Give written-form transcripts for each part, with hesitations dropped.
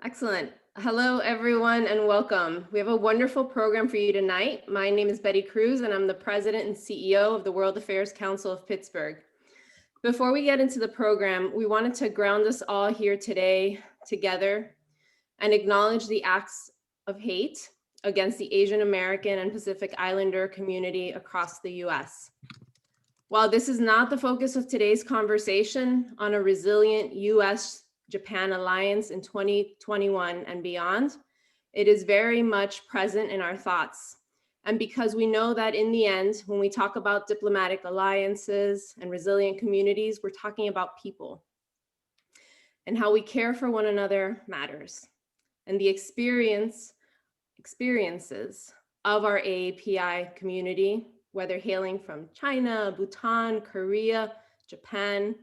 Excellent. Hello, everyone, and welcome. We have a wonderful program for you tonight. My name is Betty Cruz, and I'm the President and CEO of the World Affairs Council of Pittsburgh. Before we get into the program, we wanted to ground us all here today together and acknowledge the acts of hate against the Asian American and Pacific Islander community across the U.S. While this is not the focus of today's conversation on a resilient U.S.-Japan Alliance in 2021 and beyond, it is very much present in our thoughts. And because we know that in the end, when we talk about diplomatic alliances and resilient communities, we're talking about people. And how we care for one another matters. And the experiences of our AAPI community, whether hailing from China, Bhutan, Korea, Japan,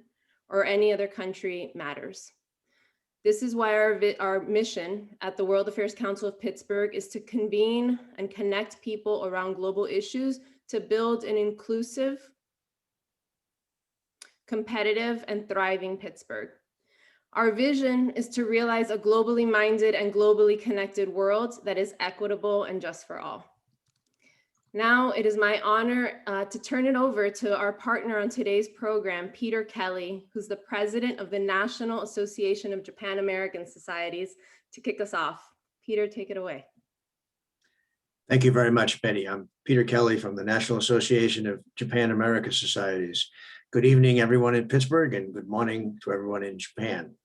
or any other country, matters. This is why our mission at the World Affairs Council of Pittsburgh is to convene and connect people around global issues to build an inclusive, competitive, and thriving Pittsburgh. Our vision is to realize a globally minded and globally connected world that is equitable and just for all. Now it is my honor to turn it over to our partner on today's program, Peter Kelly, who's the president of the National Association of Japan American Societies, to kick us off. Peter, take it away. Thank you very much, Betty. I'm Peter Kelly from the National Association of Japan American Societies. Good evening, everyone in Pittsburgh, and good morning to everyone in Japan.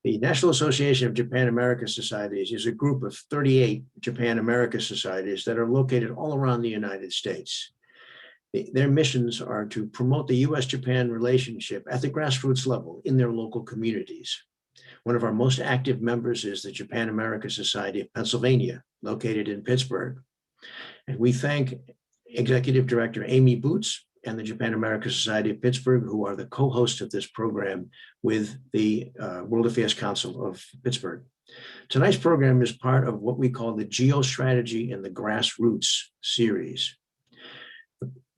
The National Association of Japan American Societies is a group of 38 Japan American societies that are located all around the United States. Their missions are to promote the U.S.-Japan relationship at the grassroots level in their local communities. One of our most active members is the Japan American Society of Pennsylvania, located in Pittsburgh. And we thank Executive Director Amy Boots and the Japan American Society of Pittsburgh, who are the co-hosts of this program with the World Affairs Council of Pittsburgh. Tonight's program is part of what we call the Geostrategy and the Grassroots series.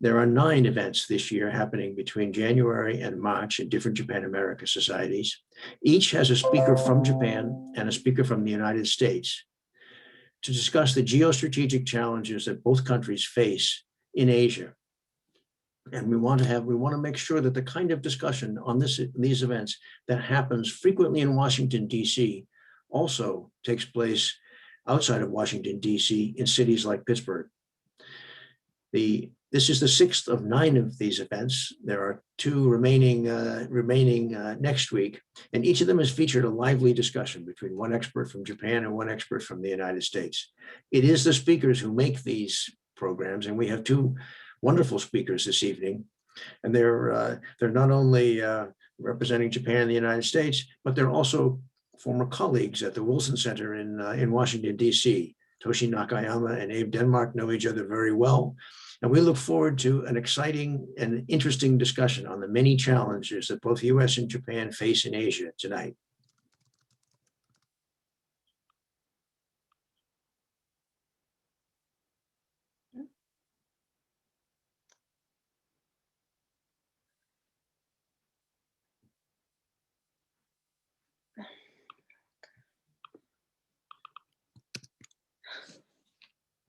There are 9 events this year happening between January and March in different Japan American societies. Each has a speaker from Japan and a speaker from the United States to discuss the geostrategic challenges that both countries face in Asia. And we want to make sure that the kind of discussion on these events that happens frequently in Washington, D.C. also takes place outside of Washington, D.C. in cities like Pittsburgh. This is the 6th of 9 of these events. There are 2 remaining next week, and each of them has featured a lively discussion between one expert from Japan and one expert from the United States. It is the speakers who make these programs, and we have 2 wonderful speakers this evening, and they're not only representing Japan and the United States, but they're also former colleagues at the Wilson Center in Washington, D.C. Toshi Nakayama and Abe Denmark know each other very well, and we look forward to an exciting and interesting discussion on the many challenges that both U.S. and Japan face in Asia tonight.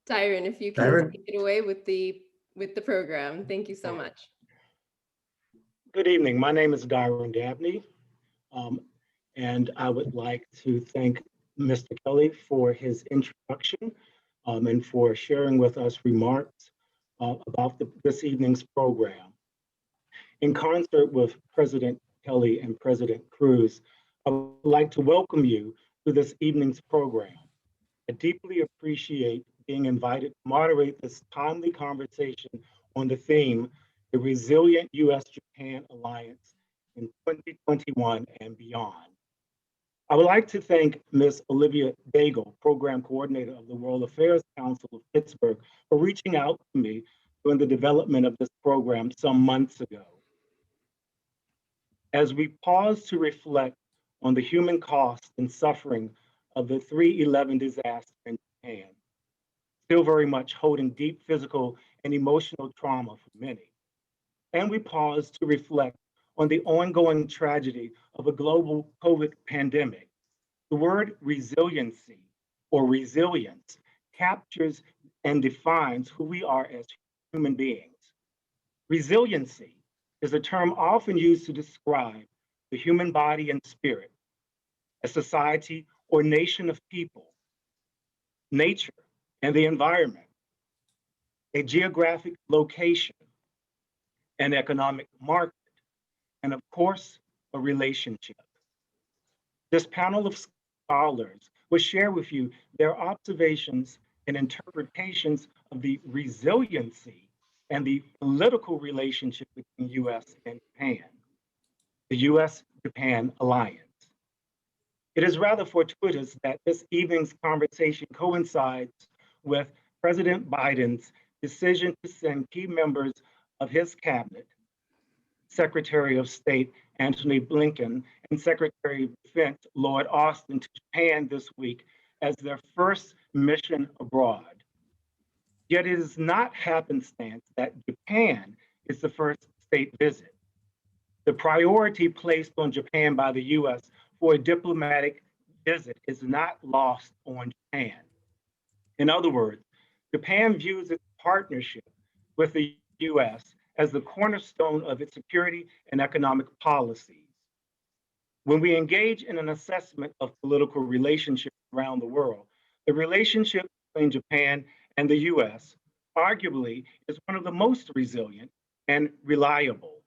Darren, if you can take it away with the program. Thank you so much. Good evening. My name is Darren Dabney, and I would like to thank Mr. Kelly for his introduction and for sharing with us remarks about this evening's program. In concert with President Kelly and President Cruz, I would like to welcome you to this evening's program. I deeply appreciate being invited to moderate this timely conversation on the theme, the Resilient U.S.-Japan Alliance in 2021 and beyond. I would like to thank Ms. Olivia Daigle, Program Coordinator of the World Affairs Council of Pittsburgh, for reaching out to me during the development of this program some months ago. As we pause to reflect on the human cost and suffering of the 3/11 disaster in Japan, still very much holding deep physical and emotional trauma for many. And we pause to reflect on the ongoing tragedy of a global COVID pandemic. The word resiliency or resilience captures and defines who we are as human beings. Resiliency is a term often used to describe the human body and spirit, a society or nation of people, nature and the environment, a geographic location, an economic market, and of course, a relationship. This panel of scholars will share with you their observations and interpretations of the resiliency and the political relationship between US and Japan, the US-Japan Alliance. It is rather fortuitous that this evening's conversation coincides with President Biden's decision to send key members of his cabinet, Secretary of State Antony Blinken and Secretary of Defense Lloyd Austin, to Japan this week as their first mission abroad. Yet it is not happenstance that Japan is the first state visit. The priority placed on Japan by the US for a diplomatic visit is not lost on Japan. In other words, Japan views its partnership with the US as the cornerstone of its security and economic policies. When we engage in an assessment of political relationships around the world, the relationship between Japan and the US arguably is one of the most resilient and reliable.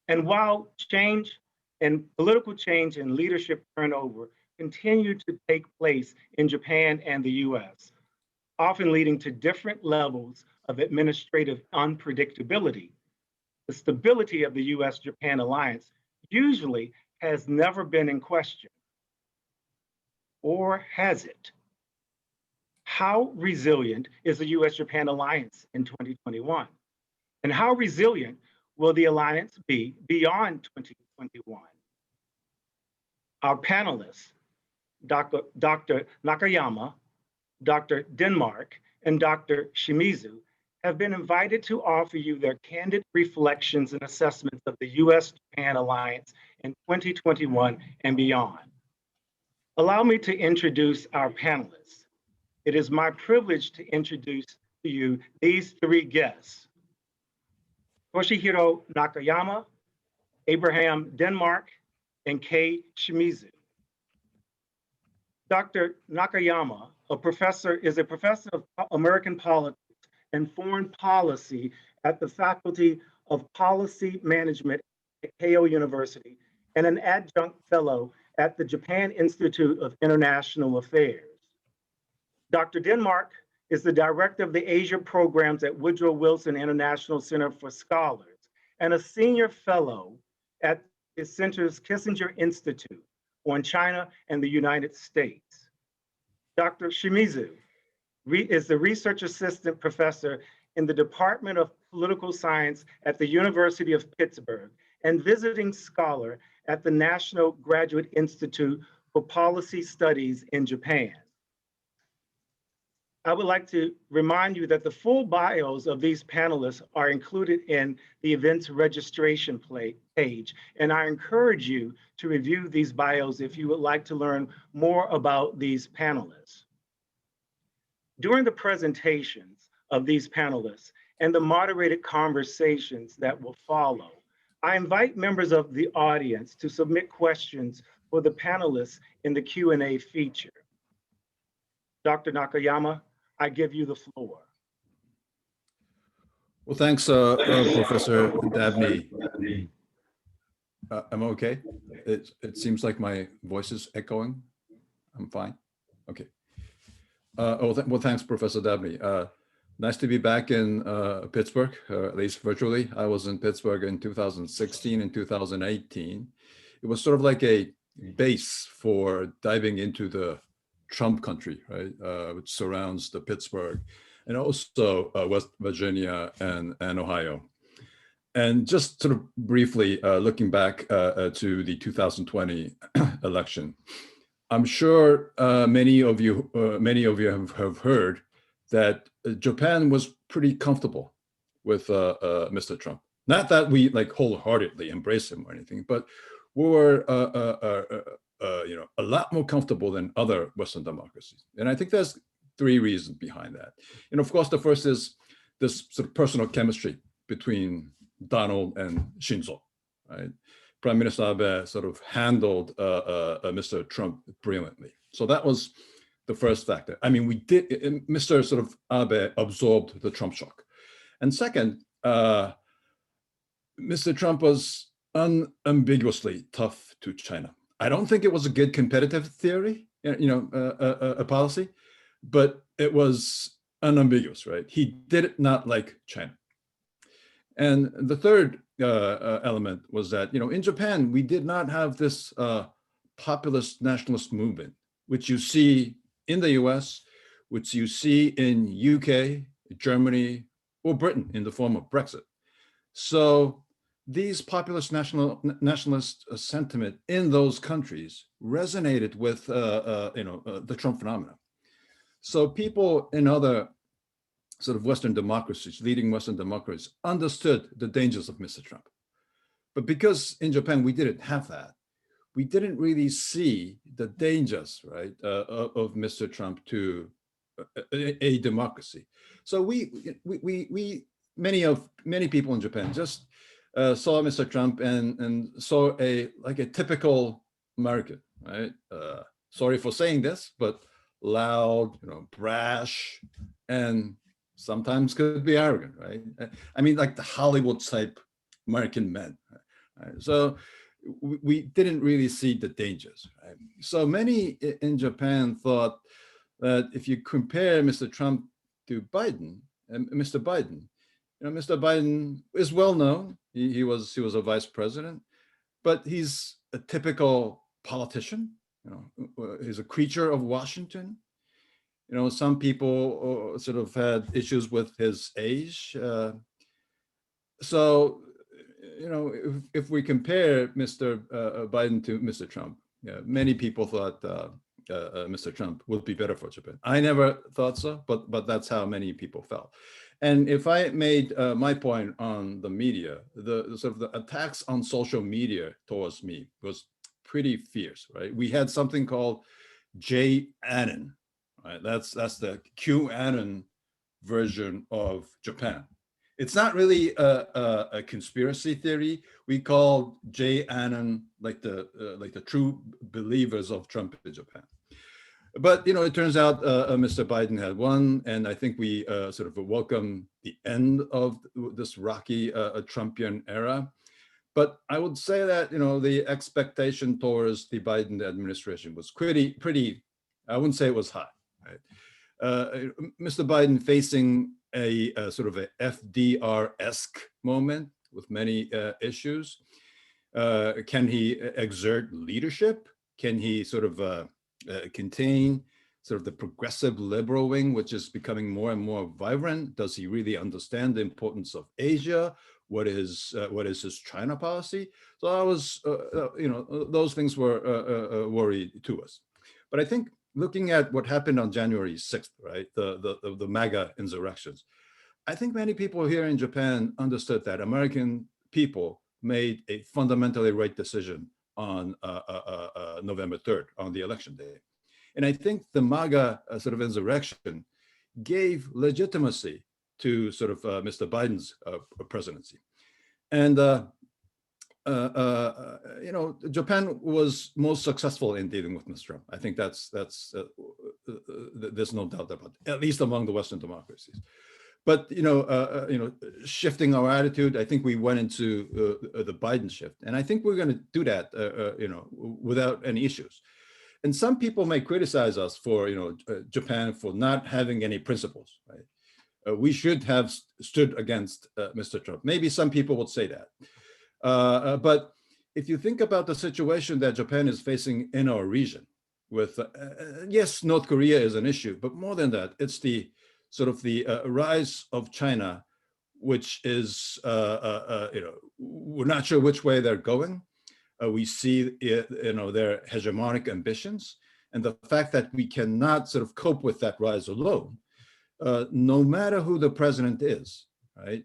And while change and political change and leadership turnover continue to take place in Japan and the US, often leading to different levels of administrative unpredictability, the stability of the US-Japan Alliance usually has never been in question. Or has it? How resilient is the US-Japan Alliance in 2021? And how resilient will the alliance be beyond 2021? Our panelists, Dr. Nakayama, Dr. Denmark, and Dr. Shimizu have been invited to offer you their candid reflections and assessments of the US-Japan Alliance in 2021 and beyond. Allow me to introduce our panelists. It is my privilege to introduce to you these three guests: Toshihiro Nakayama, Abraham Denmark, and Kei Shimizu. Dr. Nakayama is a professor of American politics and foreign policy at the Faculty of Policy Management at Keio University and an adjunct fellow at the Japan Institute of International Affairs. Dr. Denmark is the director of the Asia programs at Woodrow Wilson International Center for Scholars and a senior fellow at the center's Kissinger Institute on China and the United States. Dr. Shimizu is the research assistant professor in the Department of Political Science at the University of Pittsburgh and visiting scholar at the National Graduate Institute for Policy Studies in Japan. I would like to remind you that the full bios of these panelists are included in the event's registration page, and I encourage you to review these bios if you would like to learn more about these panelists. During the presentations of these panelists and the moderated conversations that will follow, I invite members of the audience to submit questions for the panelists in the Q&A feature. Dr. Nakayama, I give you the floor. Well, thanks, Professor Dabney. Am I okay? It seems like my voice is echoing. I'm fine. Okay. Well, thanks, Professor Dabney. Nice to be back in Pittsburgh, at least virtually. I was in Pittsburgh in 2016 and 2018. It was sort of like a base for diving into the Trump country, right, which surrounds the Pittsburgh and also West Virginia and Ohio. And just sort of briefly looking back to the 2020 election, I'm sure many of you have heard that Japan was pretty comfortable with Mr. Trump. Not that we like wholeheartedly embrace him or anything, but we were a lot more comfortable than other Western democracies. And I think there's three reasons behind that. And of course, the first is this sort of personal chemistry between Donald and Shinzo, right? Prime Minister Abe sort of handled Mr. Trump brilliantly. So that was the first factor. I mean, Mr. sort of Abe absorbed the Trump shock. And second, Mr. Trump was unambiguously tough to China. I don't think it was a good competitive theory, a policy, but it was unambiguous, right? He did not like China. And the third element was that, in Japan, we did not have this populist nationalist movement, which you see in the US, which you see in UK, Germany, or Britain in the form of Brexit. So these populist nationalist sentiment in those countries resonated with the Trump phenomenon. So people in other sort of Western democracies, leading Western democracies, understood the dangers of Mr. Trump. But because in Japan we didn't have that, we didn't really see the dangers, right, of Mr. Trump to a democracy. So many people in Japan just saw Mr. Trump and saw a typical American, right? Sorry for saying this, but loud, brash, and sometimes could be arrogant, right? I mean, like the Hollywood type American men. Right? So we didn't really see the dangers, right? So many in Japan thought that if you compare Mr. Trump to Biden, and Mr. Biden, Mr. Biden is well known. He was a vice president, but he's a typical politician. He's a creature of Washington. Some people sort of had issues with his age. So, if we compare Mr. Biden to Mr. Trump, many people thought Mr. Trump would be better for Japan. I never thought so, but that's how many people felt. And if I made my point on the media, the sort of the attacks on social media towards me was pretty fierce, right? We had something called J-Anon, right? That's the QAnon version of Japan. It's not really a conspiracy theory. We call J-Anon like the true believers of Trump in Japan. But it turns out Mr. Biden had won, and I think we sort of welcome the end of this rocky Trumpian era. But I would say that the expectation towards the Biden administration was pretty. I wouldn't say it was high. Right? Mr. Biden facing a sort of a FDR-esque moment with many issues. Can he exert leadership? Can he sort of contain sort of the progressive liberal wing, which is becoming more and more vibrant? Does he really understand the importance of Asia? What is his China policy? So I was, those things were worry to us. But I think looking at what happened on January 6th, right, the MAGA insurrections, I think many people here in Japan understood that American people made a fundamentally right decision on November 3rd, on the election day. And I think the MAGA sort of insurrection gave legitimacy to sort of Mr. Biden's presidency. And, Japan was most successful in dealing with Mr. Trump. I think there's no doubt about it, at least among the Western democracies. But, shifting our attitude, I think we went into the Biden shift. And I think we're going to do that, without any issues. And some people may criticize us for, Japan for not having any principles, right? We should have stood against Mr. Trump. Maybe some people would say that. But if you think about the situation that Japan is facing in our region with, yes, North Korea is an issue, but more than that, it's the sort of the rise of China, which is, we're not sure which way they're going. We see, their hegemonic ambitions, and the fact that we cannot sort of cope with that rise alone, no matter who the president is, right?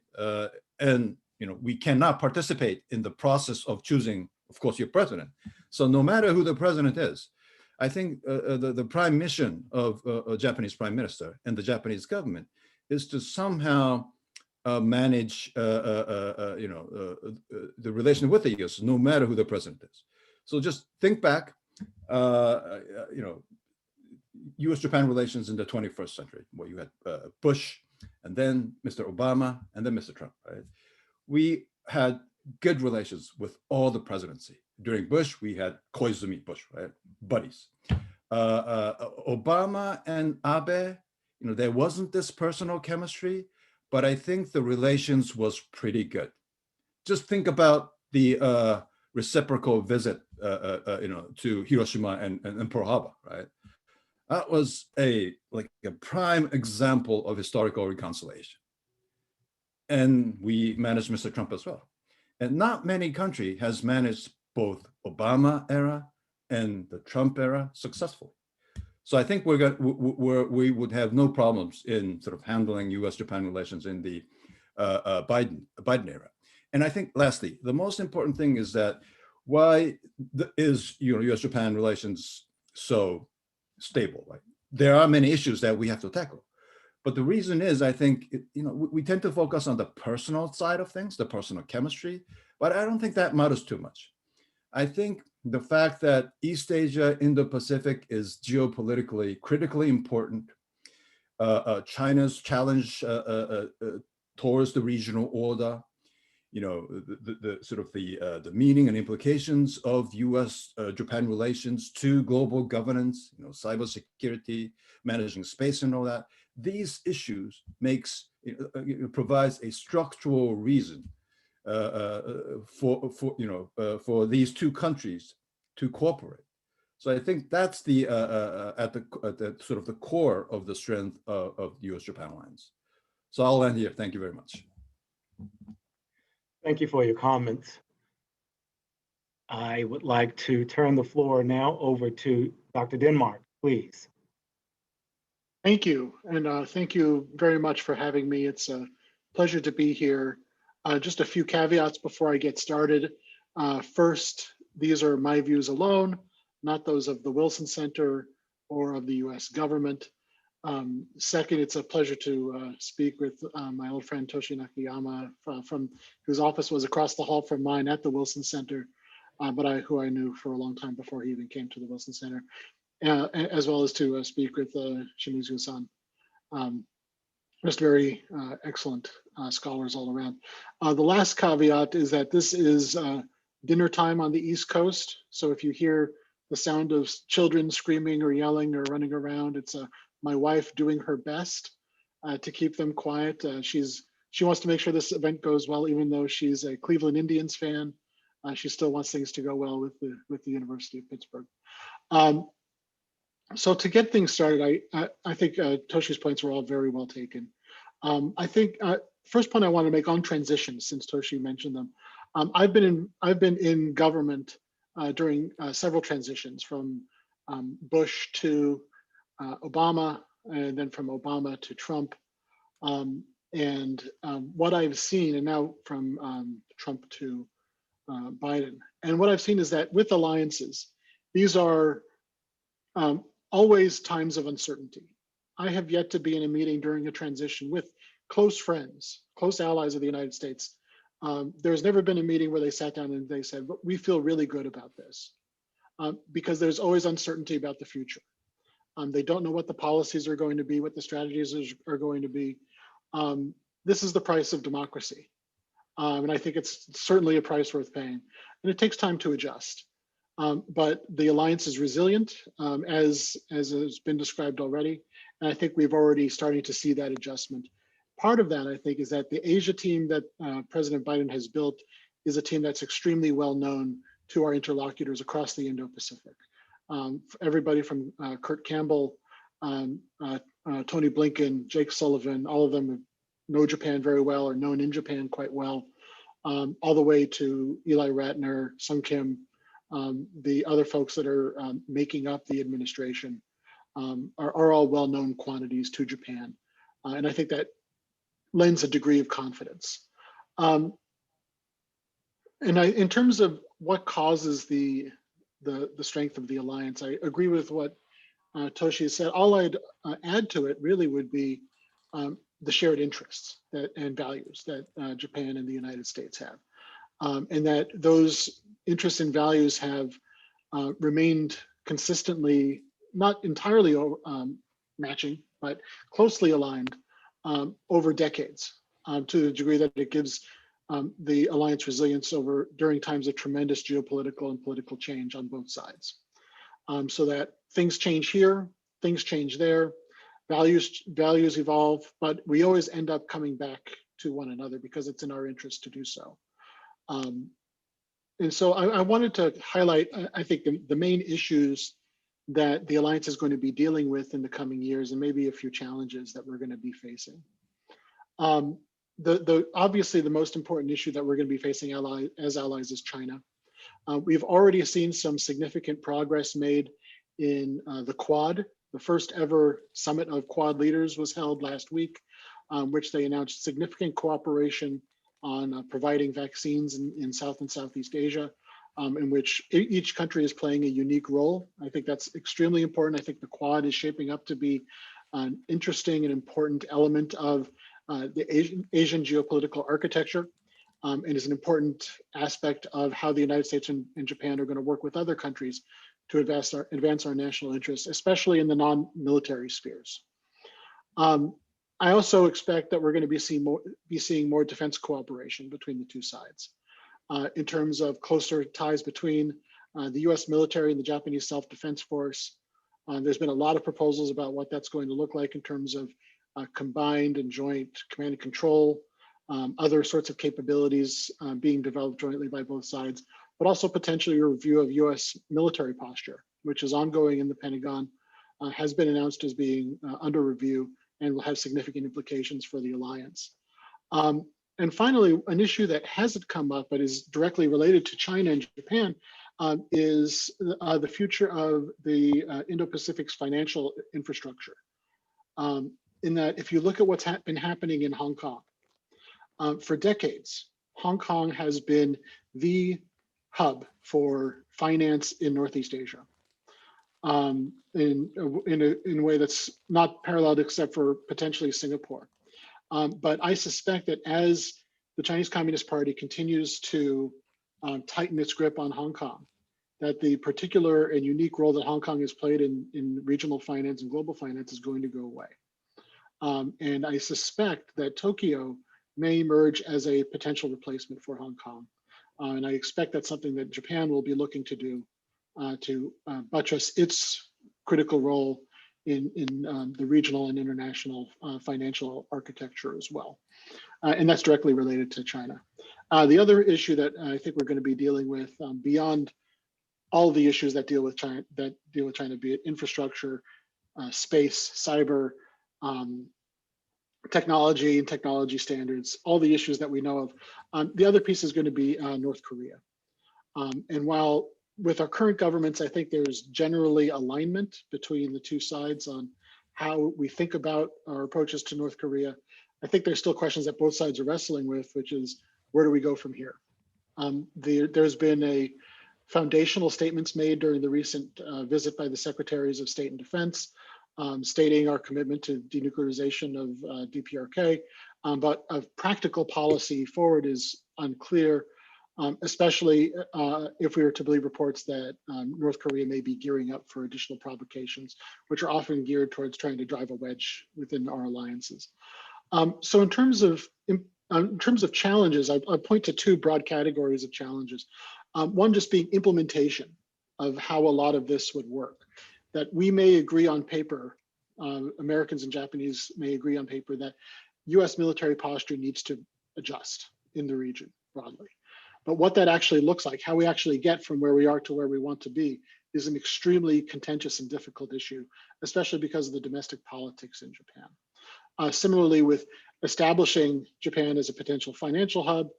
And we cannot participate in the process of choosing of course, your president. So no matter who the president is, I think the prime mission of a Japanese prime minister and the Japanese government is to somehow manage the relation with the US, no matter who the president is. So just think back, U.S.-Japan relations in the 21st century, where you had Bush, and then Mr. Obama, and then Mr. Trump, right? We had good relations with all the presidency. During Bush, we had Koizumi Bush, right? Buddies. Obama and Abe, there wasn't this personal chemistry, but I think the relations was pretty good. Just think about the reciprocal visit, to Hiroshima and Pearl Harbor, right? That was a prime example of historical reconciliation. And we managed Mr. Trump as well. And not many country has managed both Obama era and the Trump era successfully. So I think we would have no problems in sort of handling U.S.-Japan relations in the Biden era. And I think lastly, the most important thing is that why is U.S.-Japan relations so stable? Right? There are many issues that we have to tackle. But the reason is, I think, we tend to focus on the personal side of things, the personal chemistry, but I don't think that matters too much. I think the fact that East Asia, Indo-Pacific is geopolitically critically important, China's challenge towards the regional order, the meaning and implications of U.S.-Japan relations to global governance, cybersecurity, managing space and all that. These issues provides a structural reason for these two countries to cooperate. So I think that's at the sort of the core of the strength of the U.S.-Japan Alliance. So I'll end here. Thank you very much. Thank you for your comments. I would like to turn the floor now over to Dr. Denmark, please. Thank you, and thank you very much for having me. It's a pleasure to be here. Just a few caveats before I get started. First, these are my views alone, not those of the Wilson Center or of the US government. Second, it's a pleasure to speak with my old friend Toshi Nakayama, from whose office was across the hall from mine at the Wilson Center, but who I knew for a long time before he even came to the Wilson Center, as well as to speak with Shimizu-san. Just very excellent scholars all around. The last caveat is that this is dinner time on the East Coast. So if you hear the sound of children screaming or yelling or running around, it's my wife doing her best to keep them quiet. She wants to make sure this event goes well, even though she's a Cleveland Indians fan. She still wants things to go well with the University of Pittsburgh. So to get things started, I think Toshi's points were all very well taken. I think first point I want to make on transitions, since Toshi mentioned them. I've been in government during several transitions, from Bush to Obama, and then from Obama to Trump. What I've seen, and now from Trump to Biden, and what I've seen is that with alliances, these are always times of uncertainty. I have yet to be in a meeting during a transition with close friends, close allies of the United States. There's never been a meeting where they sat down and they said, "We feel really good about this," because there's always uncertainty about the future. They don't know what the policies are going to be, what the strategies are going to be. This is the price of democracy. And I think it's certainly a price worth paying. And it takes time to adjust. But the alliance is resilient, as has been described already. And I think we've already starting to see that adjustment. Part of that, I think, is that the Asia team that President Biden has built is a team that's extremely well known to our interlocutors across the Indo-Pacific. Everybody from Kurt Campbell, Tony Blinken, Jake Sullivan, all of them know Japan very well, or known in Japan quite well, all the way to Eli Ratner, Sung Kim, the other folks that are making up the administration are all well-known quantities to Japan. And I think that lends a degree of confidence. And in terms of what causes the strength of the alliance, I agree with what Toshi has said. All I'd add to it really would be the shared interests and values that Japan and the United States have, and that those interests and values have remained consistently, not entirely matching, but closely aligned over decades, to the degree that it gives the alliance resilience during times of tremendous geopolitical and political change on both sides. So that things change here, things change there, values evolve, but we always end up coming back to one another because it's in our interest to do so. And so I wanted to highlight, I think, the main issues that the alliance is going to be dealing with in the coming years, and maybe a few challenges that we're going to be facing. Obviously, the most important issue that we're going to be facing as allies is China. We've already seen some significant progress made in the Quad. The first ever summit of Quad leaders was held last week, which they announced significant cooperation on providing vaccines in South and Southeast Asia, in which each country is playing a unique role. I think that's extremely important. I think the Quad is shaping up to be an interesting and important element of the Asian geopolitical architecture, and is an important aspect of how the United States and Japan are going to work with other countries to advance our national interests, especially in the non-military spheres. I also expect that we're going to be seeing more defense cooperation between the two sides, in terms of closer ties between the U.S. military and the Japanese Self-Defense Force. There's been a lot of proposals about what that's going to look like in terms of combined and joint command and control, other sorts of capabilities being developed jointly by both sides, but also potentially a review of U.S. military posture, which is ongoing in the Pentagon, has been announced as being under review, and will have significant implications for the alliance. And finally, an issue that hasn't come up but is directly related to China and Japan is the future of the Indo-Pacific's financial infrastructure. In that, if you look at what's been happening in Hong Kong, for decades, Hong Kong has been the hub for finance in Northeast Asia, in a way that's not paralleled except for potentially Singapore. But I suspect that as the Chinese Communist Party continues to tighten its grip on Hong Kong, that the particular and unique role that Hong Kong has played in regional finance and global finance is going to go away. And I suspect that Tokyo may emerge as a potential replacement for Hong Kong. And I expect that's something that Japan will be looking to do to buttress its critical role in the regional and international financial architecture as well. And that's directly related to China. The other issue that I think we're going to be dealing with, beyond all the issues that deal with China, be it infrastructure, space, cyber, technology and technology standards, all the issues that we know of. The other piece is going to be North Korea. And while with our current governments, I think there's generally alignment between the two sides on how we think about our approaches to North Korea, I think there's still questions that both sides are wrestling with, which is, where do we go from here? There's been a foundational statements made during the recent visit by the Secretaries of State and Defense, stating our commitment to denuclearization of DPRK, but a practical policy forward is unclear, especially if we were to believe reports that North Korea may be gearing up for additional provocations, which are often geared towards trying to drive a wedge within our alliances. So in terms of challenges, I point to two broad categories of challenges. One just being implementation of how a lot of this would work. That we may agree on paper, Americans and Japanese may agree on paper that US military posture needs to adjust in the region broadly. But what that actually looks like, how we actually get from where we are to where we want to be, is an extremely contentious and difficult issue, especially because of the domestic politics in Japan. Similarly, with establishing Japan as a potential financial hub,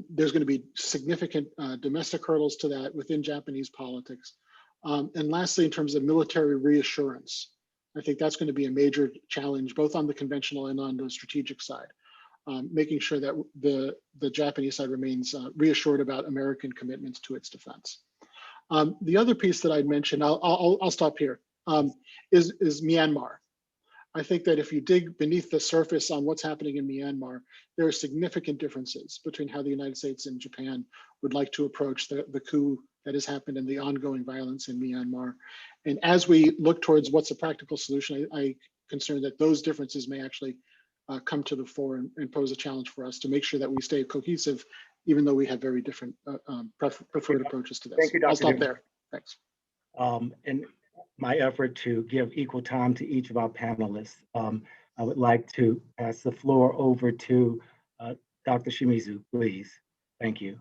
there's going to be significant domestic hurdles to that within Japanese politics. And lastly, in terms of military reassurance, I think that's going to be a major challenge, both on the conventional and on the strategic side. making sure that the Japanese side remains reassured about American commitments to its defense. The other piece that I'd mentioned, I'll stop here, is Myanmar. I think that if you dig beneath the surface on what's happening in Myanmar, there are significant differences between how the United States and Japan would like to approach the coup that has happened and the ongoing violence in Myanmar. And as we look towards what's a practical solution, I concern that those differences may actually come to the fore and pose a challenge for us to make sure that we stay cohesive, even though we have very different preferred approaches to this. Thank you, Dr. I'll stop Dabney. there. Thanks. In my effort to give equal time to each of our panelists, I would like to pass the floor over to Dr. Shimizu, please. Thank you.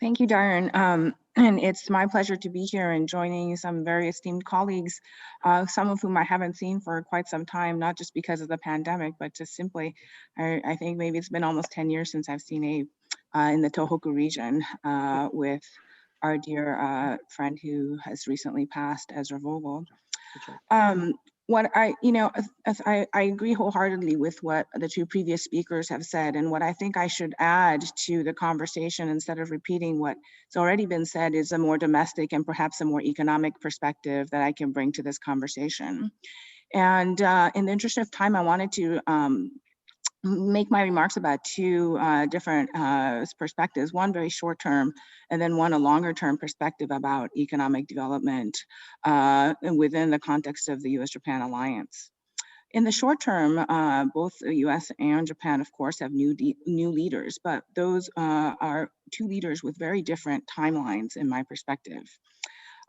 Thank you, Darren. And it's my pleasure to be here and joining some very esteemed colleagues, some of whom I haven't seen for quite some time, not just because of the pandemic, but just simply, I think maybe it's been almost 10 years since I've seen in the Tohoku region with our dear friend who has recently passed, Ezra Vogel. What I agree wholeheartedly with what the two previous speakers have said, and what I think I should add to the conversation instead of repeating what's already been said is a more domestic and perhaps a more economic perspective that I can bring to this conversation. And in the interest of time, I wanted to make my remarks about two different perspectives, one very short term, and then one a longer term perspective about economic development within the context of the U.S.-Japan Alliance. In the short term, both the U.S. and Japan, of course, have new leaders, but those are two leaders with very different timelines in my perspective.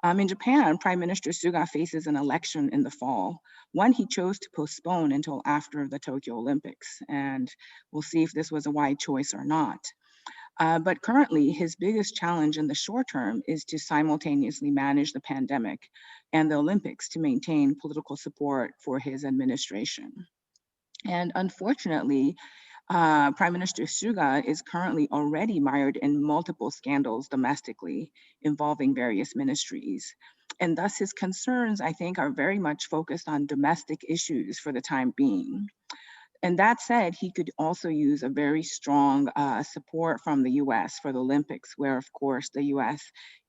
In Japan, Prime Minister Suga faces an election in the fall, one he chose to postpone until after the Tokyo Olympics, and we'll see if this was a wise choice or not. But currently, his biggest challenge in the short term is to simultaneously manage the pandemic and the Olympics to maintain political support for his administration. And unfortunately, Prime Minister Suga is currently already mired in multiple scandals domestically involving various ministries. And thus his concerns, I think, are very much focused on domestic issues for the time being. And that said, he could also use a very strong support from the US for the Olympics, where of course the US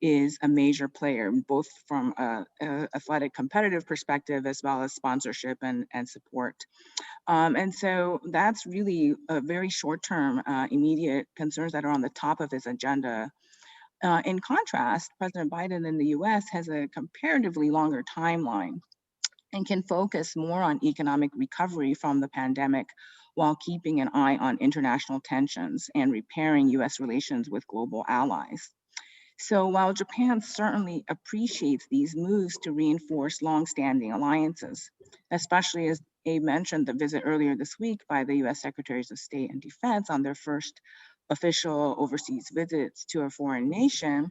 is a major player, both from an athletic competitive perspective as well as sponsorship and support. And so that's really a very short-term immediate concerns that are on the top of his agenda. In contrast, President Biden in the US has a comparatively longer timeline and can focus more on economic recovery from the pandemic while keeping an eye on international tensions and repairing US relations with global allies. So while Japan certainly appreciates these moves to reinforce longstanding alliances, especially as Abe mentioned the visit earlier this week by the US Secretaries of State and Defense on their first official overseas visits to a foreign nation,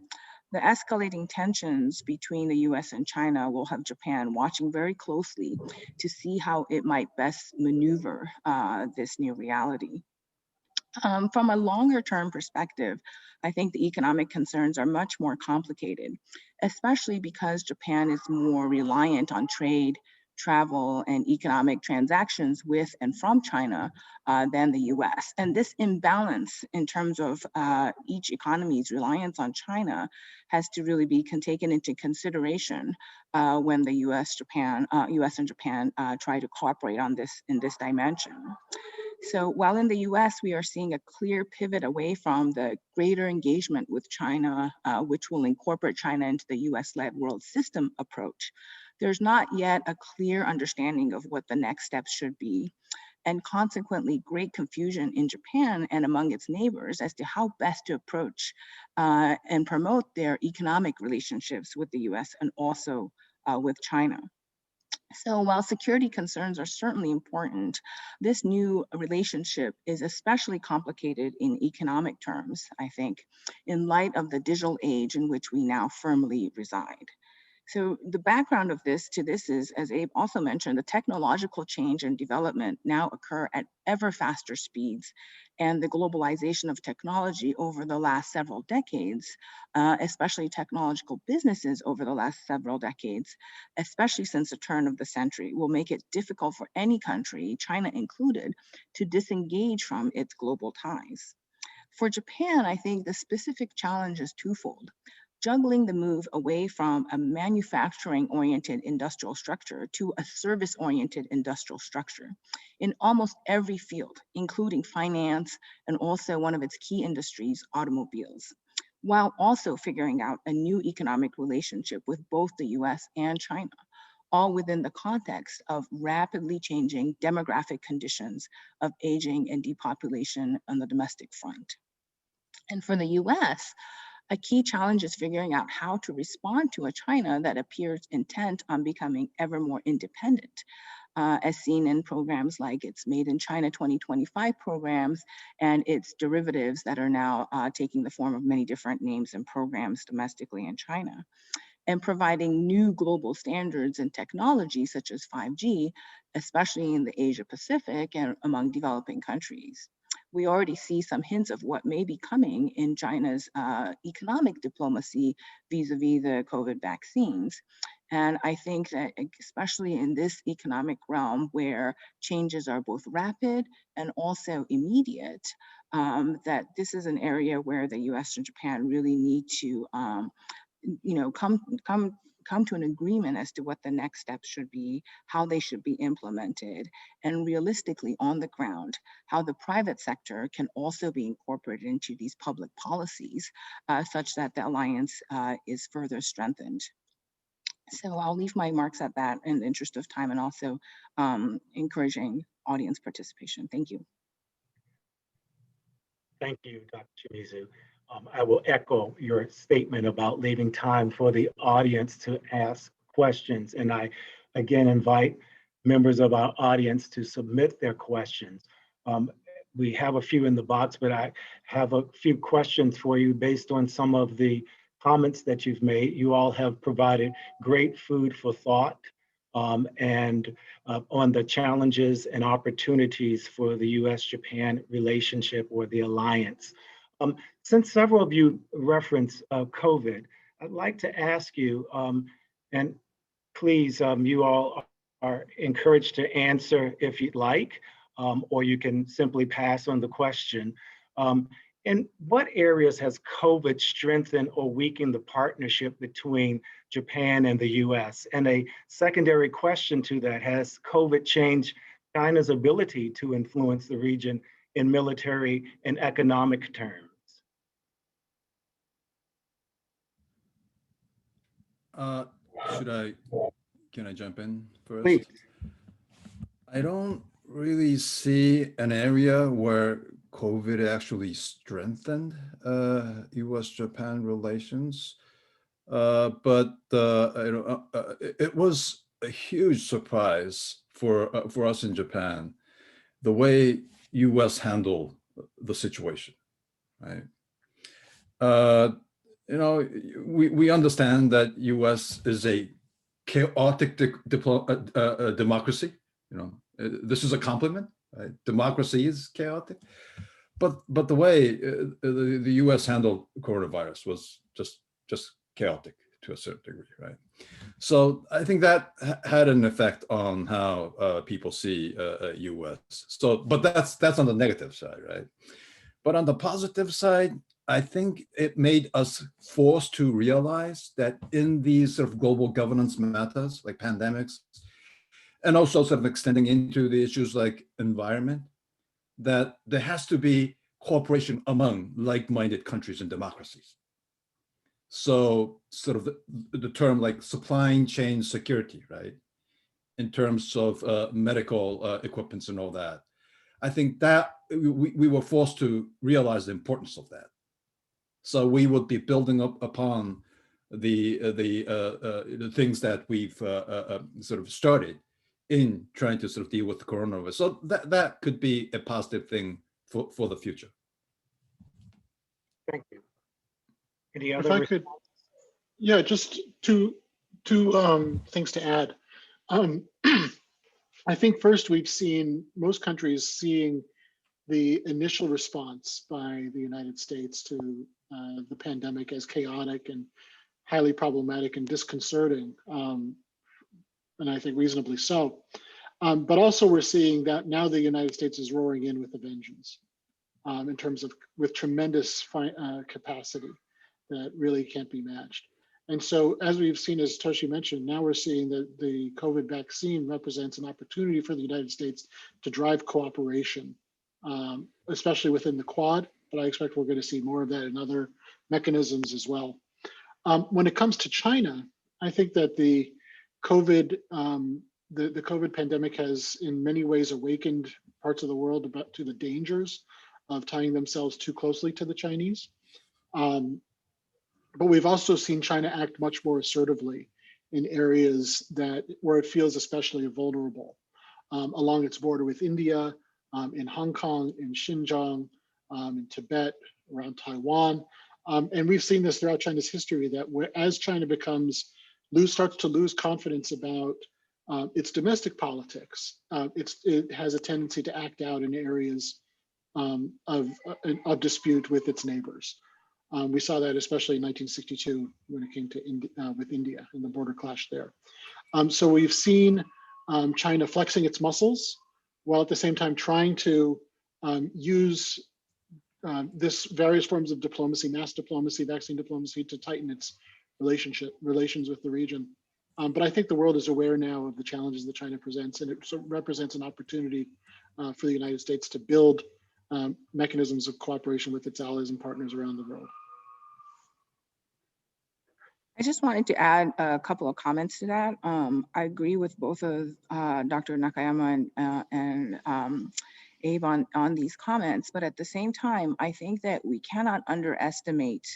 the escalating tensions between the US and China will have Japan watching very closely to see how it might best maneuver this new reality. From a longer term perspective, I think the economic concerns are much more complicated, especially because Japan is more reliant on trade, travel, and economic transactions with and from China than the US. And this imbalance in terms of each economy's reliance on China has to really be taken into consideration when the US and Japan try to cooperate on this in this dimension. So while in the US, we are seeing a clear pivot away from the greater engagement with China, which will incorporate China into the US-led world system approach, there's not yet a clear understanding of what the next steps should be, and consequently great confusion in Japan and among its neighbors as to how best to approach and promote their economic relationships with the US and also with China. So while security concerns are certainly important, this new relationship is especially complicated in economic terms, I think, in light of the digital age in which we now firmly reside. So the background of this is, as Abe also mentioned, the technological change and development now occur at ever faster speeds, and the globalization of technology over the last several decades, especially technological businesses over the last several decades, especially since the turn of the century, will make it difficult for any country, China included, to disengage from its global ties. For Japan, I think the specific challenge is twofold. Juggling the move away from a manufacturing-oriented industrial structure to a service-oriented industrial structure in almost every field, including finance and also one of its key industries, automobiles, while also figuring out a new economic relationship with both the US and China, all within the context of rapidly changing demographic conditions of aging and depopulation on the domestic front. And for the US, a key challenge is figuring out how to respond to a China that appears intent on becoming ever more independent, as seen in programs like its Made in China 2025 programs and its derivatives that are now taking the form of many different names and programs domestically in China, and providing new global standards and technology such as 5G, especially in the Asia Pacific and among developing countries. We already see some hints of what may be coming in China's economic diplomacy vis-a-vis the COVID vaccines. And I think that especially in this economic realm where changes are both rapid and also immediate, that this is an area where the US and Japan really need to come to an agreement as to what the next steps should be, how they should be implemented, and realistically on the ground, how the private sector can also be incorporated into these public policies such that the alliance is further strengthened. So I'll leave my marks at that in the interest of time and also encouraging audience participation. Thank you. Thank you, Dr. Shimizu. I will echo your statement about leaving time for the audience to ask questions. And I, again, invite members of our audience to submit their questions. We have a few in the box, but I have a few questions for you based on some of the comments that you've made. You all have provided great food for thought and on the challenges and opportunities for the US-Japan relationship or the alliance. Since several of you referenced COVID, I'd like to ask you, and please, you all are encouraged to answer if you'd like, or you can simply pass on the question. In what areas has COVID strengthened or weakened the partnership between Japan and the US? And a secondary question to that, has COVID changed China's ability to influence the region in military and economic terms? Can I jump in first? Please. I don't really see an area where COVID actually strengthened U.S.-Japan relations, but it was a huge surprise for us in Japan, the way U.S. handled the situation, right? We understand that U.S. is a chaotic democracy. This is a compliment. Right? Democracy is chaotic, but the way the U.S. handled coronavirus was just chaotic to a certain degree, right? So I think that had an effect on how people see U.S. So, but that's on the negative side, right? But on the positive side, I think it made us forced to realize that in these sort of global governance matters like pandemics, and also sort of extending into the issues like environment, that there has to be cooperation among like-minded countries and democracies. So sort of the term like supply chain security, right? In terms of medical equipments and all that. I think that we were forced to realize the importance of that. So we would be building up upon the things that we've sort of started in trying to sort of deal with the coronavirus. So that could be a positive thing for the future. Thank you. Any other? If I could, yeah, just to Two things to add. Um, I think first we've seen most countries seeing the initial response by the United States to the pandemic as chaotic and highly problematic and disconcerting, and I think reasonably so. But also we're seeing that now the United States is roaring in with a vengeance in terms of with tremendous capacity that really can't be matched. And so as we've seen, as Toshi mentioned, now we're seeing that the COVID vaccine represents an opportunity for the United States to drive cooperation, especially within the Quad, but I expect we're going to see more of that in other mechanisms as well. When it comes to China, I think that the COVID pandemic has in many ways awakened parts of the world to the dangers of tying themselves too closely to the Chinese. But we've also seen China act much more assertively in areas where it feels especially vulnerable, along its border with India, in Hong Kong, in Xinjiang, in Tibet, around Taiwan. And we've seen this throughout China's history that as China starts to lose confidence about its domestic politics, it has a tendency to act out in areas of dispute with its neighbors. We saw that especially in 1962 when it came to with India and the border clash there. So we've seen China flexing its muscles while at the same time trying to use this various forms of diplomacy, mass diplomacy, vaccine diplomacy, to tighten its relations with the region. But I think the world is aware now of the challenges that China presents, and it represents an opportunity for the United States to build mechanisms of cooperation with its allies and partners around the world. I just wanted to add a couple of comments to that. I agree with both of Dr. Nakayama and Abe on these comments, but at the same time, I think that we cannot underestimate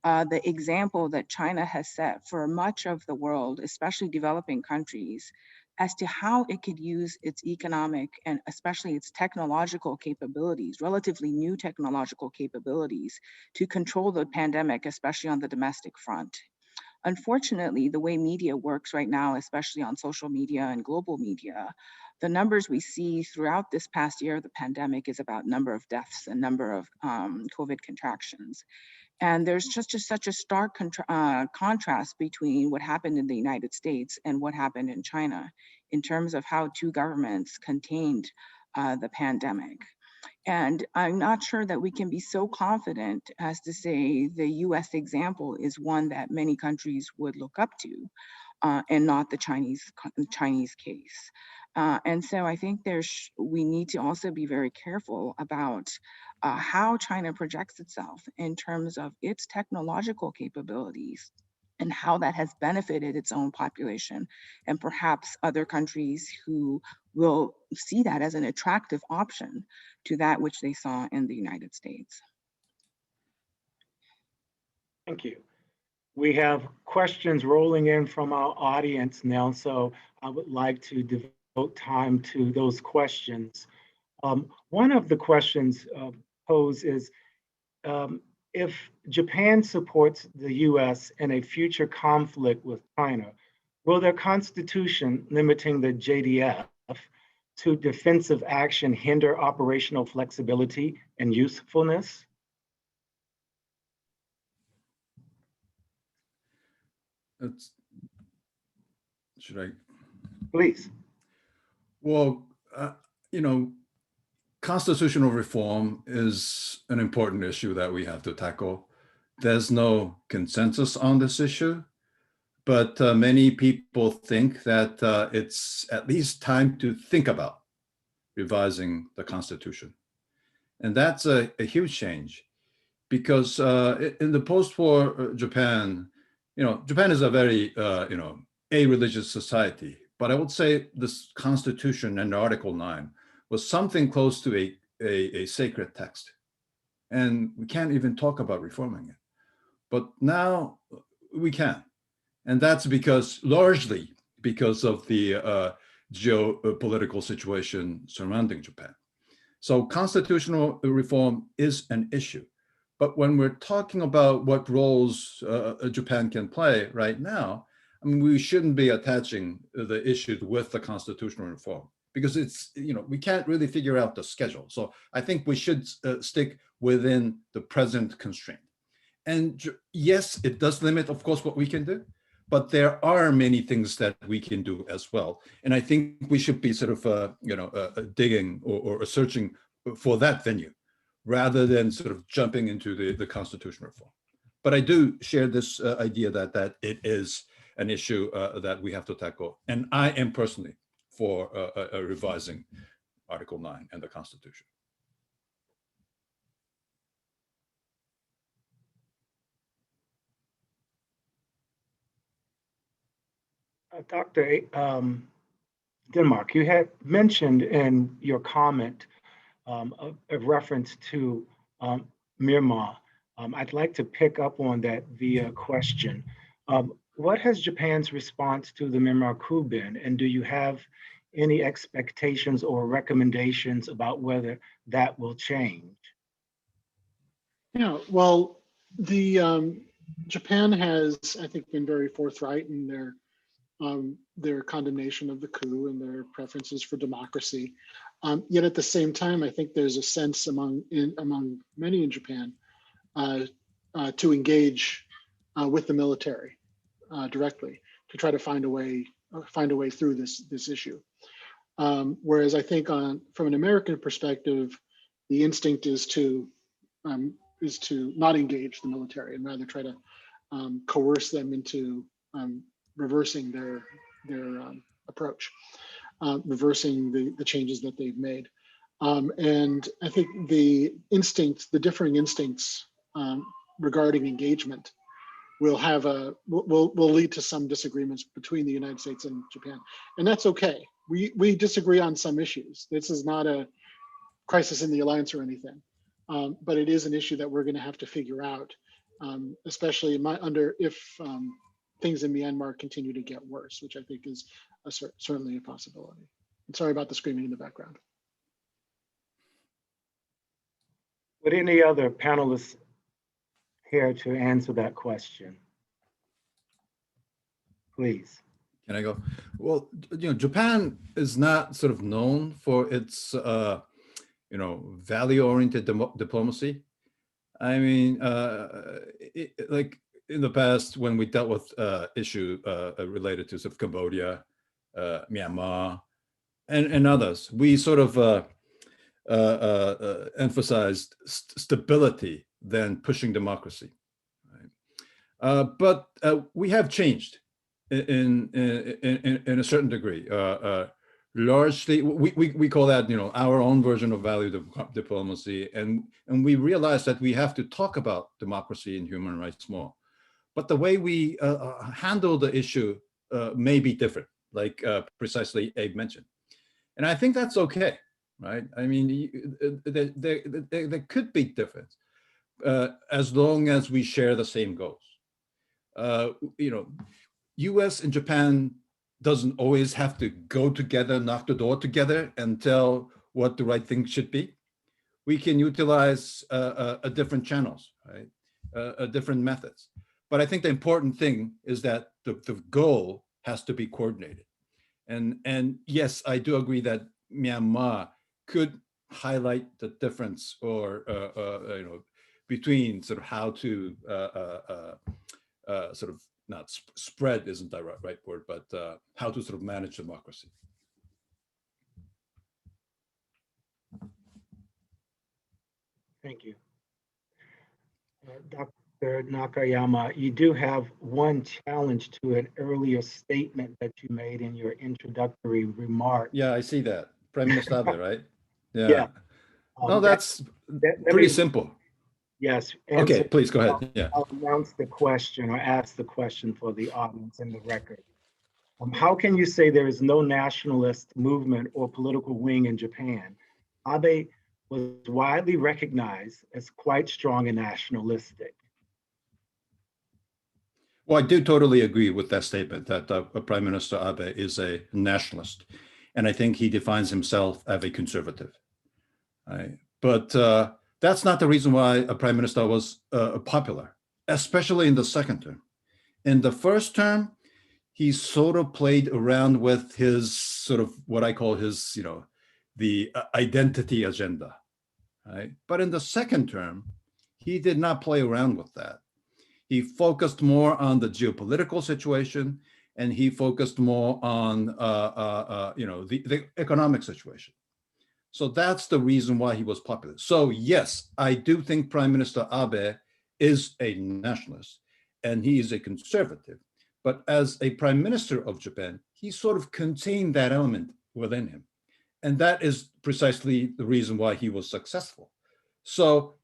the example that China has set for much of the world, especially developing countries, as to how it could use its economic and especially its technological capabilities, relatively new technological capabilities, to control the pandemic, especially on the domestic front. Unfortunately, the way media works right now, especially on social media and global media, the numbers we see throughout this past year of the pandemic is about number of deaths and number of COVID contractions. And there's just such a stark contrast between what happened in the United States and what happened in China in terms of how two governments contained the pandemic. And I'm not sure that we can be so confident as to say the US example is one that many countries would look up to and not the Chinese case. And so I think we need to also be very careful about how China projects itself in terms of its technological capabilities and how that has benefited its own population and perhaps other countries who will see that as an attractive option to that which they saw in the United States. Thank you. We have questions rolling in from our audience now, so I would like to devote time to those questions. One of the questions posed is, if Japan supports the US in a future conflict with China, will their constitution limiting the JDF to defensive action hinder operational flexibility and usefulness? Should I? Please. Well, constitutional reform is an important issue that we have to tackle. There's no consensus on this issue, but many people think that it's at least time to think about revising the Constitution. And that's a huge change because in the post-war Japan, Japan is a very, a-religious society, but I would say this Constitution and Article 9 was something close to a sacred text. And we can't even talk about reforming it. But now we can. And that's largely because of the geopolitical situation surrounding Japan. So constitutional reform is an issue. But when we're talking about what roles Japan can play right now, I mean, we shouldn't be attaching the issues with the constitutional reform because it's, we can't really figure out the schedule. So I think we should stick within the present constraint. And yes, it does limit, of course, what we can do, but there are many things that we can do as well. And I think we should be sort of, digging or searching for that venue rather than sort of jumping into the constitutional reform. But I do share this idea that it is an issue that we have to tackle. And I am personally for revising Article 9 and the Constitution. Dr. Denmark, you had mentioned in your comment a reference to Myanmar. I'd like to pick up on that via question. What has Japan's response to the Myanmar coup been? And do you have any expectations or recommendations about whether that will change? Yeah, well, Japan has, I think, been very forthright in their condemnation of the coup and their preferences for democracy. Yet at the same time, I think there's a sense among many in Japan to engage with the military directly to try to find a way through this issue. Whereas I think from an American perspective, the instinct is to not engage the military and rather try to coerce them into reversing their approach, reversing the changes that they've made. And I think the differing instincts regarding engagement will lead to some disagreements between the United States and Japan. And that's okay. We disagree on some issues. This is not a crisis in the alliance or anything, but it is an issue that we're going to have to figure out, especially if things in Myanmar continue to get worse, which I think is certainly a possibility. I'm sorry about the screaming in the background. Would any other panelists care to answer that question? Please. Can I go? Well, Japan is not sort of known for its, value-oriented diplomacy. I mean, like in the past, when we dealt with issue related to sort of Cambodia, Myanmar, and others, we sort of emphasized stability than pushing democracy. Right? But we have changed in a certain degree. Largely, we call that our own version of value diplomacy, and we realize that we have to talk about democracy and human rights more. But the way we handle the issue may be different, like precisely Abe mentioned, and I think that's okay, right? I mean, there could be difference as long as we share the same goals. U.S. and Japan doesn't always have to go together, knock the door together, and tell what the right thing should be. We can utilize different channels, right? Different methods. But I think the important thing is that the goal has to be coordinated. And yes, I do agree that Myanmar could highlight the difference or between sort of how to sort of not spread isn't the right word, but how to sort of manage democracy. Thank you. Dr. Nakayama, you do have one challenge to an earlier statement that you made in your introductory remark. Yeah, I see that. Prime Minister Abe, right? Yeah. Yeah. No, that's pretty simple. Yes. Okay, please go ahead. Yeah. I'll announce the question or ask the question for the audience in the record. How can you say there is no nationalist movement or political wing in Japan? Abe was widely recognized as quite strong and nationalistic. Well, I do totally agree with that statement that Prime Minister Abe is a nationalist. And I think he defines himself as a conservative. Right? But that's not the reason why a prime minister was popular, especially in the second term. In the first term, he sort of played around with his sort of what I call his, the identity agenda, right? But in the second term, he did not play around with that. He focused more on the geopolitical situation, and he focused more on, the economic situation. So that's the reason why he was popular. So yes, I do think Prime Minister Abe is a nationalist, and he is a conservative. But as a prime minister of Japan, he sort of contained that element within him. And that is precisely the reason why he was successful. So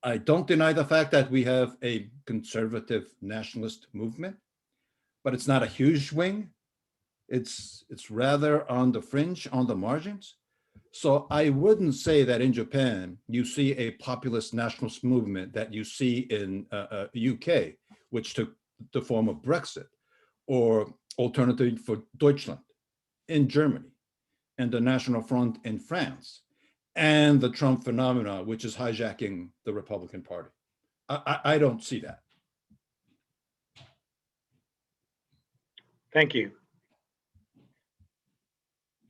I don't deny the fact that we have a conservative nationalist movement, but it's not a huge wing. It's rather on the fringe, on the margins. So I wouldn't say that in Japan, you see a populist nationalist movement that you see in UK, which took the form of Brexit, or Alternative for Deutschland in Germany, and the National Front in France, and the Trump phenomena, which is hijacking the Republican Party. I don't see that. Thank you.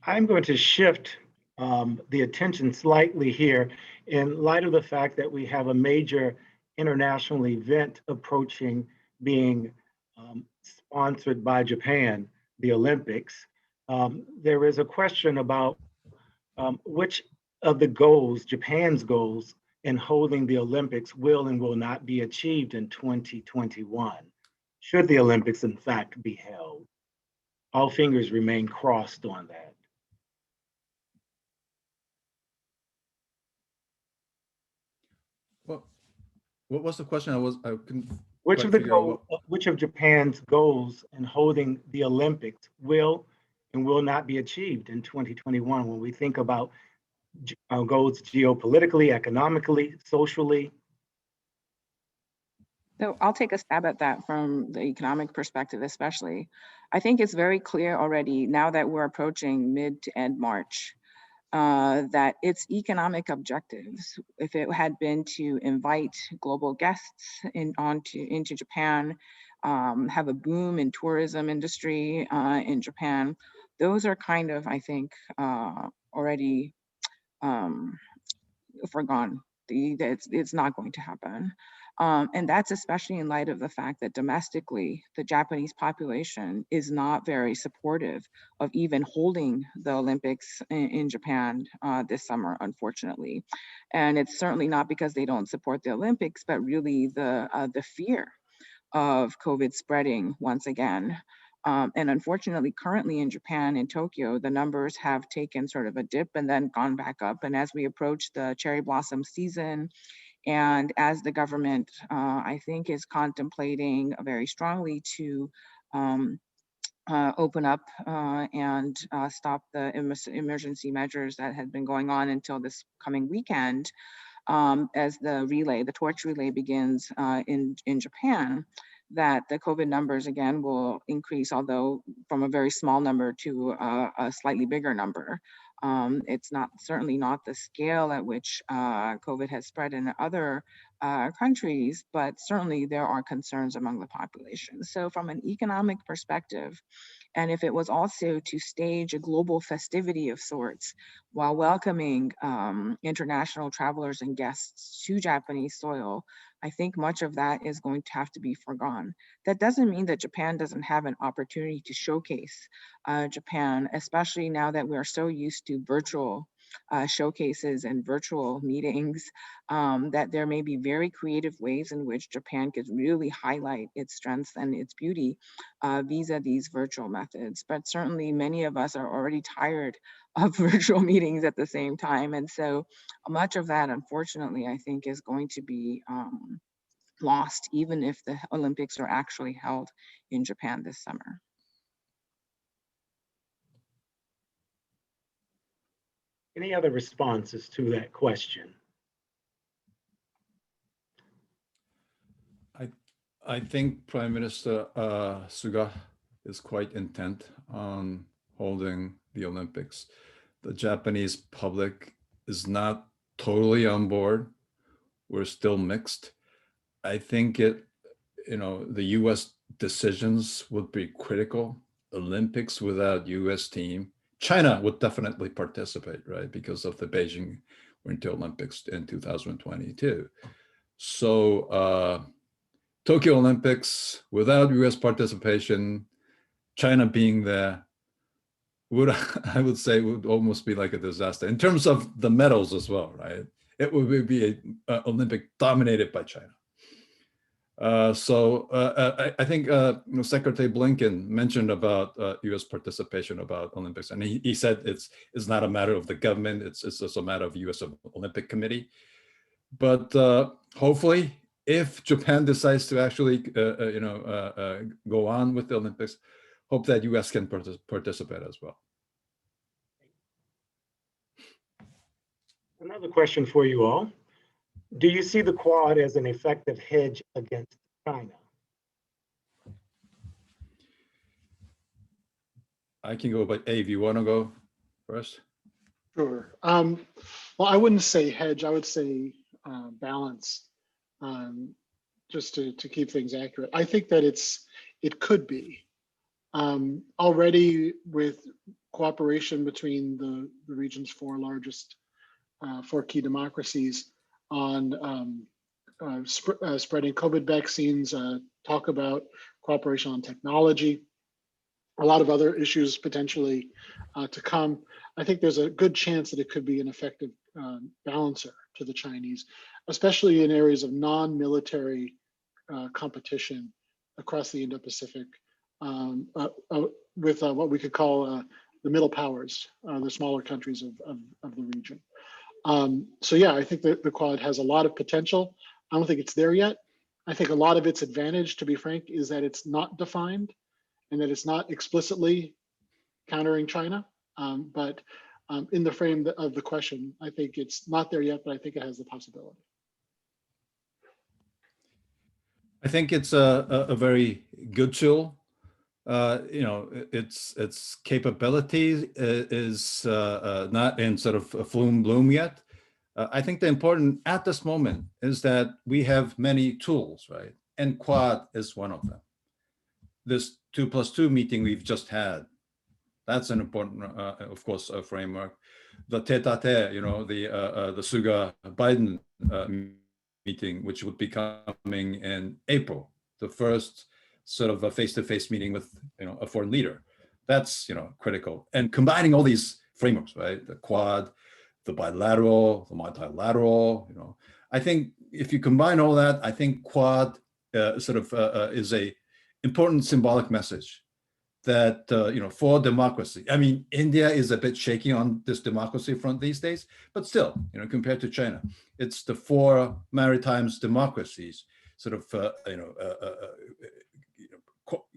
I'm going to shift the attention slightly here in light of the fact that we have a major international event approaching, being sponsored by Japan, the Olympics. There is a question about which of the goals, Japan's goals, in holding the Olympics will and will not be achieved in 2021, should the Olympics in fact be held. All fingers remain crossed on that. Well, what was the question? I couldn't Which quite of the figure out which of Japan's goals in holding the Olympics will and will not be achieved in 2021 when we think about goals geopolitically, economically, socially? So I'll take a stab at that from the economic perspective, especially. I think it's very clear already now that we're approaching mid to end March, that its economic objectives, if it had been to invite global guests into Japan, have a boom in tourism industry in Japan, those are kind of, I think, already forgone. It's not going to happen. And that's especially in light of the fact that domestically, the Japanese population is not very supportive of even holding the Olympics in Japan this summer, unfortunately. And it's certainly not because they don't support the Olympics, but really the fear of COVID spreading once again. And unfortunately, currently in Japan, in Tokyo, the numbers have taken sort of a dip and then gone back up. And as we approach the cherry blossom season, and as the government, I think, is contemplating very strongly to open up and stop the emergency measures that had been going on until this coming weekend, as the torch relay begins in Japan, that the COVID numbers again will increase, although from a very small number to a slightly bigger number. It's certainly not the scale at which COVID has spread in other countries, but certainly there are concerns among the population. So from an economic perspective, and if it was also to stage a global festivity of sorts while welcoming international travelers and guests to Japanese soil, I think much of that is going to have to be forgone. That doesn't mean that Japan doesn't have an opportunity to showcase Japan, especially now that we're so used to virtual showcases and virtual meetings, that there may be very creative ways in which Japan could really highlight its strengths and its beauty vis-a-vis virtual methods. But certainly many of us are already tired of virtual meetings at the same time. And so much of that, unfortunately, I think is going to be lost, even if the Olympics are actually held in Japan this summer. Any other responses to that question? I think Prime Minister Suga is quite intent on holding the Olympics. The Japanese public is not totally on board. We're still mixed. I think the U.S. decisions would be critical. Olympics without US team. China would definitely participate, right? Because of the Beijing Winter Olympics in 2022. So Tokyo Olympics without US participation, China being there, would I would say would almost be like a disaster in terms of the medals as well, right? It would be an Olympic dominated by China. I think Secretary Blinken mentioned about U.S. participation about Olympics, and he said it's not a matter of the government; it's just a matter of U.S. Olympic Committee. But hopefully, if Japan decides to actually go on with the Olympics, hope that U.S. can participate as well. Another question for you all. Do you see the Quad as an effective hedge against China? I can go, but Abe, you want to go first? Sure. Well, I wouldn't say hedge. I would say balance, just to keep things accurate. I think that it could be already with cooperation between the region's four key democracies on spreading COVID vaccines, talk about cooperation on technology, a lot of other issues potentially to come. I think there's a good chance that it could be an effective balancer to the Chinese, especially in areas of non-military competition across the Indo-Pacific with what we could call the middle powers, the smaller countries of the region. So yeah, I think that the Quad has a lot of potential. I don't think it's there yet. I think a lot of its advantage, to be frank, is that it's not defined and that it's not explicitly countering China. But in the frame of the question, I think it's not there yet, but I think it has the possibility. I think it's a very good tool. Its capabilities is not in sort of a bloom yet. I think the important at this moment is that we have many tools, right? And Quad is one of them. This 2+2 meeting we've just had, that's an important, of course, framework. The tete-a-tete, the Suga-Biden meeting, which would be coming in April, the first sort of a face-to-face meeting with a foreign leader. That's critical. And combining all these frameworks, right? The Quad, the bilateral, the multilateral, I think if you combine all that, I think Quad is a important symbolic message that for democracy. I mean, India is a bit shaky on this democracy front these days, but still, compared to China, it's the four maritime democracies sort of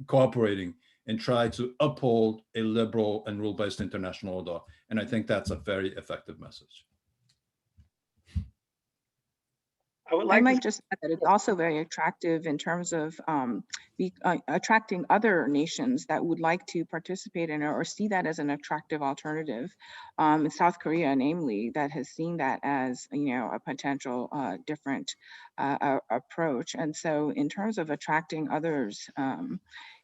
cooperating and try to uphold a liberal and rule-based international order. And I think that's a very effective message. I might just add that it's also very attractive in terms of attracting other nations that would like to participate in it or see that as an attractive alternative. South Korea, namely, that has seen that as a potential different approach. And so in terms of attracting others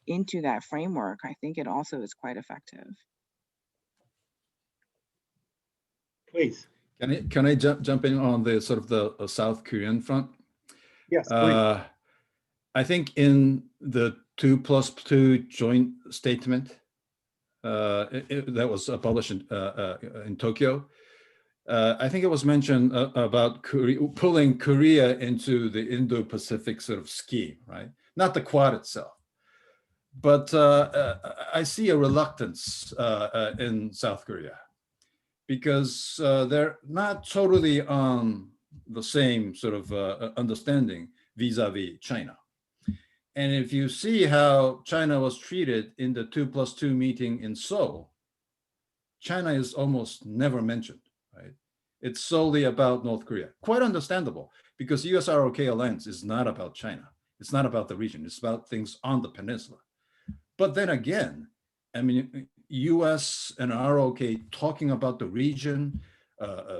into that framework, I think it also is quite effective. Please. Can I jump in on the sort of the South Korean front? Yes, please. I think in the 2+2 joint statement that was published in Tokyo, I think it was mentioned about pulling Korea into the Indo-Pacific sort of scheme, right? Not the Quad itself. But I see a reluctance in South Korea, because they're not totally on the same sort of understanding vis-a-vis China. And if you see how China was treated in the 2+2 meeting in Seoul, China is almost never mentioned, right? It's solely about North Korea. Quite understandable, because US-ROK Alliance is not about China. It's not about the region. It's about things on the peninsula. But then again, I mean, US and ROK talking about the region,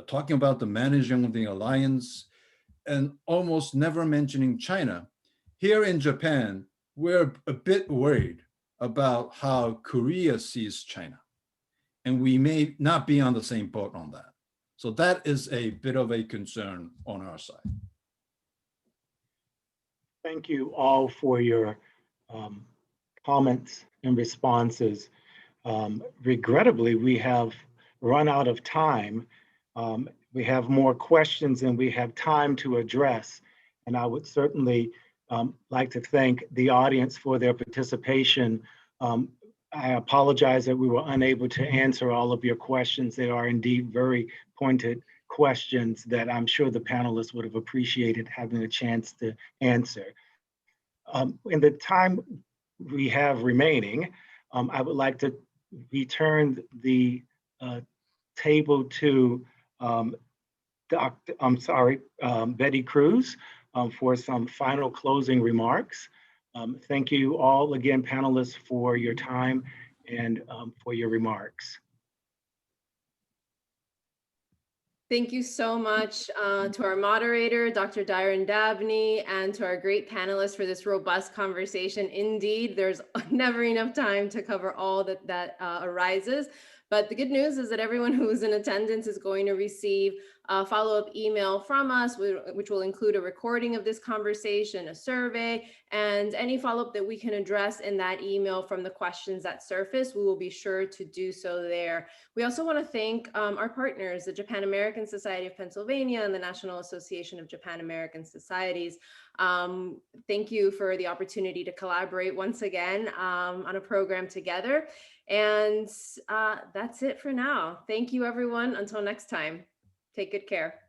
talking about the managing of the alliance, and almost never mentioning China. Here in Japan, we're a bit worried about how Korea sees China. And we may not be on the same boat on that. So that is a bit of a concern on our side. Thank you all for your comments and responses. Regrettably, we have run out of time. We have more questions than we have time to address. And I would certainly like to thank the audience for their participation. I apologize that we were unable to answer all of your questions. They are indeed very pointed questions that I'm sure the panelists would have appreciated having a chance to answer. In the time we have remaining, I would like to return the table to Betty Cruz for some final closing remarks. Thank you all again, panelists, for your time and for your remarks. Thank you so much to our moderator, Dr. Darren Dabney, and to our great panelists for this robust conversation. Indeed, there's never enough time to cover all that arises. But the good news is that everyone who is in attendance is going to receive a follow-up email from us, which will include a recording of this conversation, a survey, and any follow-up that we can address in that email from the questions that surface. We will be sure to do so there. We also want to thank our partners, the Japan American Society of Pennsylvania and the National Association of Japan American Societies. Thank you for the opportunity to collaborate once again on a program together. And that's it for now. Thank you, everyone. Until next time, take good care.